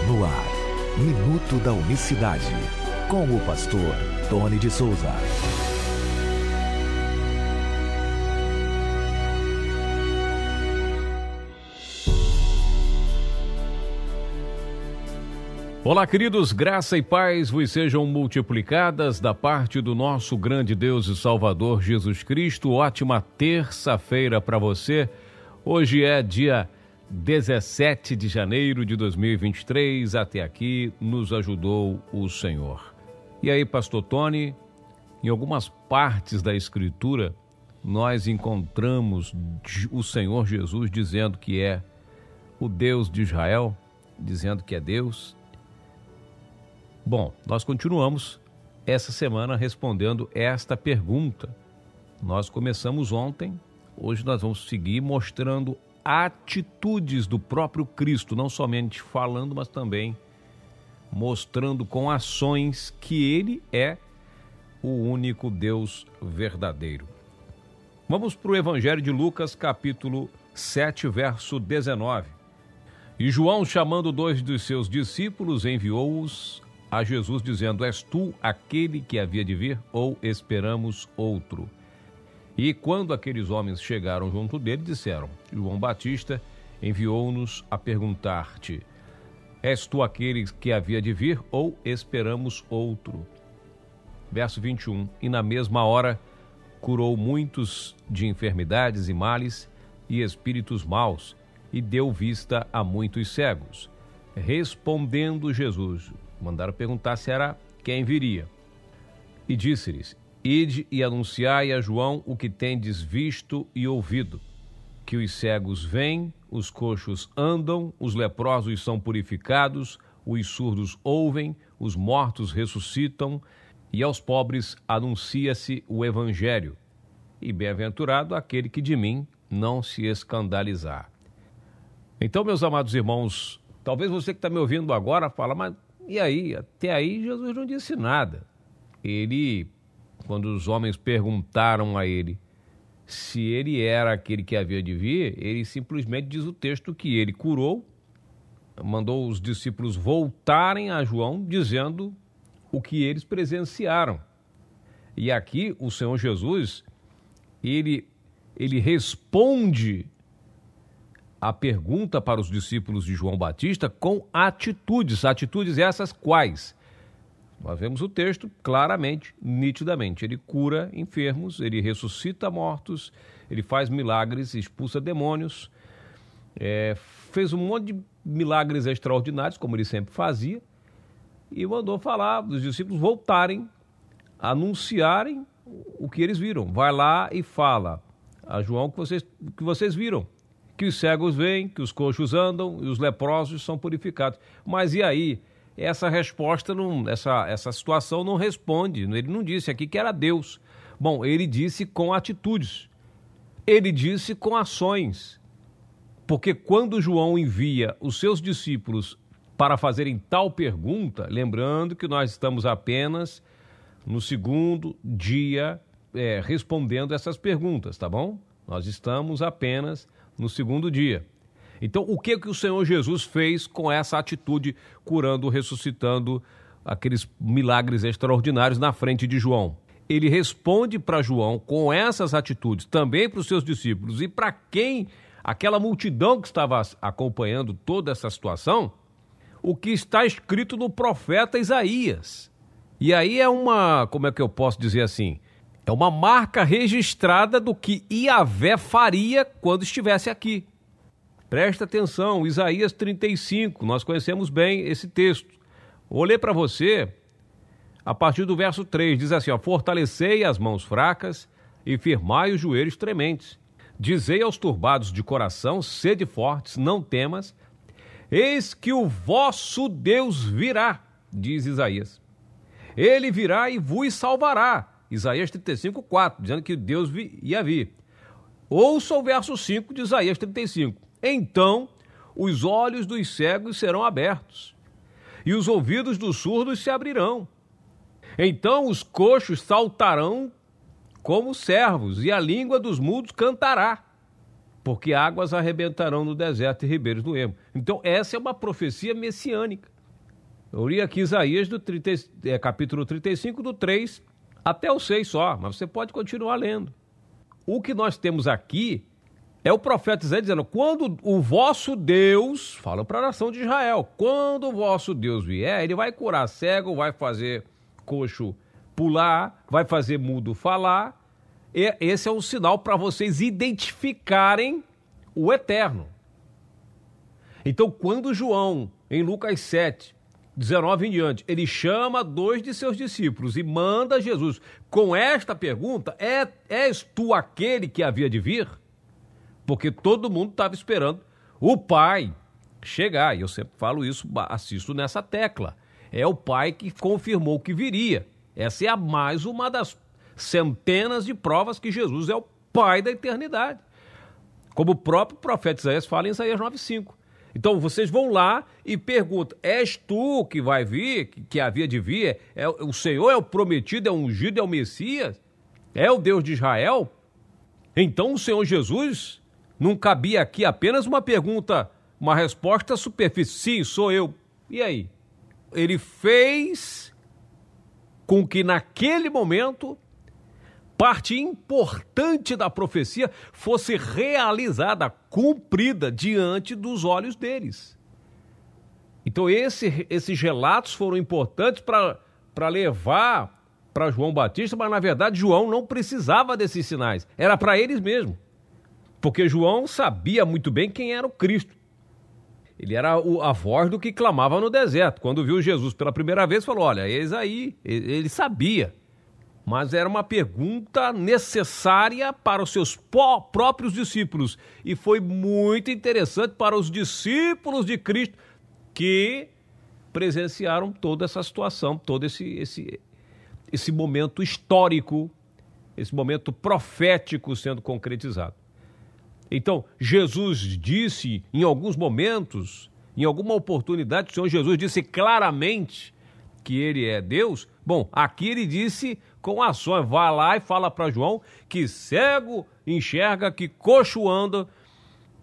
No ar, Minuto da Unicidade, com o pastor Tony de Souza. Olá, queridos, graça e paz vos sejam multiplicadas da parte do nosso grande Deus e Salvador Jesus Cristo. Ótima terça-feira para você. Hoje é dia 17 de janeiro de 2023. Até aqui nos ajudou o Senhor. E aí, pastor Tony, em algumas partes da Escritura, nós encontramos o Senhor Jesus dizendo que é o Deus de Israel, dizendo que é Deus. Bom, nós continuamos essa semana respondendo esta pergunta. Nós começamos ontem, hoje nós vamos seguir mostrando atitudes do próprio Cristo, não somente falando, mas também mostrando com ações que Ele é o único Deus verdadeiro. Vamos para o Evangelho de Lucas, capítulo 7, verso 19. E João, chamando 2 dos seus discípulos, enviou-os a Jesus, dizendo: És tu aquele que havia de vir, ou esperamos outro? E quando aqueles homens chegaram junto dele, disseram: João Batista enviou-nos a perguntar-te: És tu aquele que havia de vir, ou esperamos outro? Verso 21. E na mesma hora curou muitos de enfermidades e males e espíritos maus, e deu vista a muitos cegos. Respondendo Jesus, mandaram perguntar se era quem viria. E disse-lhes: Ide e anunciai a João o que tendes visto e ouvido, que os cegos vêm, os coxos andam, os leprosos são purificados, os surdos ouvem, os mortos ressuscitam, e aos pobres anuncia-se o Evangelho. E bem-aventurado aquele que de mim não se escandalizar. Então, meus amados irmãos, talvez você que está me ouvindo agora fala: mas e aí? Até aí Jesus não disse nada. Ele, quando os homens perguntaram a ele se ele era aquele que havia de vir, ele simplesmente diz o texto que ele curou, mandou os discípulos voltarem a João dizendo o que eles presenciaram. E aqui o Senhor Jesus, ele responde a pergunta para os discípulos de João Batista com atitudes. Atitudes essas quais? Nós vemos o texto claramente, nitidamente. Ele cura enfermos, ele ressuscita mortos, ele faz milagres, expulsa demônios, fez um monte de milagres extraordinários, como ele sempre fazia, e mandou falar dos discípulos voltarem, anunciarem o que eles viram. Vai lá e fala a João que vocês viram. Que os cegos veem, que os coxos andam e os leprosos são purificados. Mas e aí? Essa resposta, essa situação não responde. Ele não disse aqui que era Deus. Bom, ele disse com atitudes. Ele disse com ações. Porque quando João envia os seus discípulos para fazerem tal pergunta, lembrando que nós estamos apenas no segundo dia respondendo essas perguntas, tá bom? Nós estamos apenas no segundo dia. Então, o que o Senhor Jesus fez com essa atitude, curando, ressuscitando, aqueles milagres extraordinários na frente de João? Ele responde para João com essas atitudes, também para os seus discípulos e para quem, aquela multidão que estava acompanhando toda essa situação, o que está escrito no profeta Isaías. E aí é como é que eu posso dizer assim? É uma marca registrada do que Yahvé faria quando estivesse aqui. Presta atenção, Isaías 35, nós conhecemos bem esse texto. Vou ler para você, a partir do verso 3, diz assim: fortalecei as mãos fracas e firmai os joelhos trementes. Dizei aos turbados de coração: sede fortes, não temas. Eis que o vosso Deus virá, diz Isaías. Ele virá e vos salvará. Isaías 35, 4, dizendo que Deus ia vir. Ouça o verso 5 de Isaías 35. Então os olhos dos cegos serão abertos, e os ouvidos dos surdos se abrirão. Então os coxos saltarão como servos, e a língua dos mudos cantará, porque águas arrebentarão no deserto e ribeiros no ermo. Então essa é uma profecia messiânica. Eu li aqui Isaías, capítulo 35, do 3 até o 6 só, mas você pode continuar lendo. O que nós temos aqui é o profeta Isaías dizendo, quando o vosso Deus, fala para a nação de Israel, quando o vosso Deus vier, ele vai curar cego, vai fazer coxo pular, vai fazer mudo falar. E esse é um sinal para vocês identificarem o Eterno. Então, quando João, em Lucas 7, 19 em diante, ele chama 2 de seus discípulos e manda Jesus com esta pergunta, és tu aquele que havia de vir? Porque todo mundo estava esperando o Pai chegar. E eu sempre falo isso, assisto nessa tecla. É o Pai que confirmou que viria. Essa é mais uma das centenas de provas que Jesus é o Pai da eternidade. Como o próprio profeta Isaías fala em Isaías 9,5. Então vocês vão lá e perguntam, és tu que vai vir, que havia de vir? O Senhor é o prometido, é o ungido, é o Messias? É o Deus de Israel? Então o Senhor Jesus não cabia aqui apenas uma pergunta, uma resposta superficial. Sim, sou eu. E aí? Ele fez com que naquele momento parte importante da profecia fosse realizada, cumprida diante dos olhos deles. Então esses relatos foram importantes para levar para João Batista, mas na verdade João não precisava desses sinais, era para eles mesmo, porque João sabia muito bem quem era o Cristo. Ele era a voz do que clamava no deserto. Quando viu Jesus pela primeira vez, falou, olha, eis aí, ele sabia. Mas era uma pergunta necessária para os seus próprios discípulos. E foi muito interessante para os discípulos de Cristo que presenciaram toda essa situação, todo esse momento histórico, esse momento profético sendo concretizado. Então, Jesus disse em alguns momentos, em alguma oportunidade, o Senhor Jesus disse claramente que ele é Deus. Bom, aqui ele disse com ações, vai lá e fala para João que cego enxerga, que coxo anda,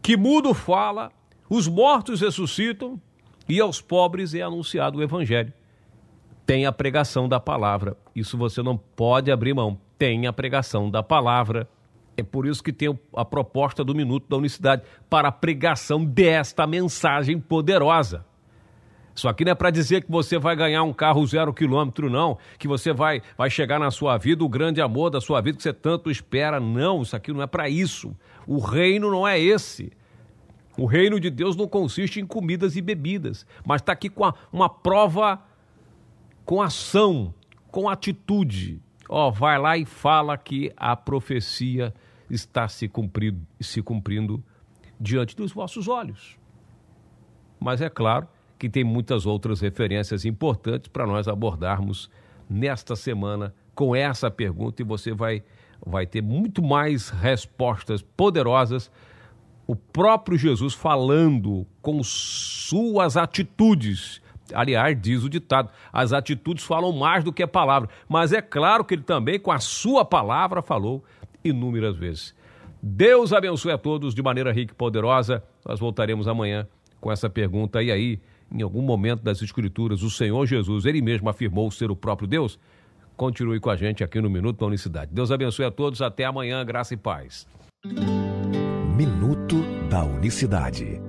que mudo fala, os mortos ressuscitam e aos pobres é anunciado o evangelho. Tem a pregação da palavra, isso você não pode abrir mão, tem a pregação da palavra. É por isso que tem a proposta do Minuto da Unicidade, para a pregação desta mensagem poderosa. Isso aqui não é para dizer que você vai ganhar um carro 0 quilômetro, não. Que você vai chegar na sua vida o grande amor da sua vida que você tanto espera. Não, isso aqui não é para isso. O reino não é esse. O reino de Deus não consiste em comidas e bebidas, mas está aqui com uma prova, com ação, com atitude. Vai lá e fala que a profecia está se cumprindo diante dos vossos olhos. Mas é claro que tem muitas outras referências importantes para nós abordarmos nesta semana com essa pergunta, e você vai ter muito mais respostas poderosas, o próprio Jesus falando com suas atitudes. Aliás, diz o ditado, as atitudes falam mais do que a palavra, mas é claro que ele também com a sua palavra falou inúmeras vezes. Deus abençoe a todos de maneira rica e poderosa. Nós voltaremos amanhã com essa pergunta. E aí, em algum momento das Escrituras, o Senhor Jesus, ele mesmo afirmou ser o próprio Deus? Continue com a gente aqui no Minuto da Unicidade. Deus abençoe a todos. Até amanhã. Graça e paz. Minuto da Unicidade.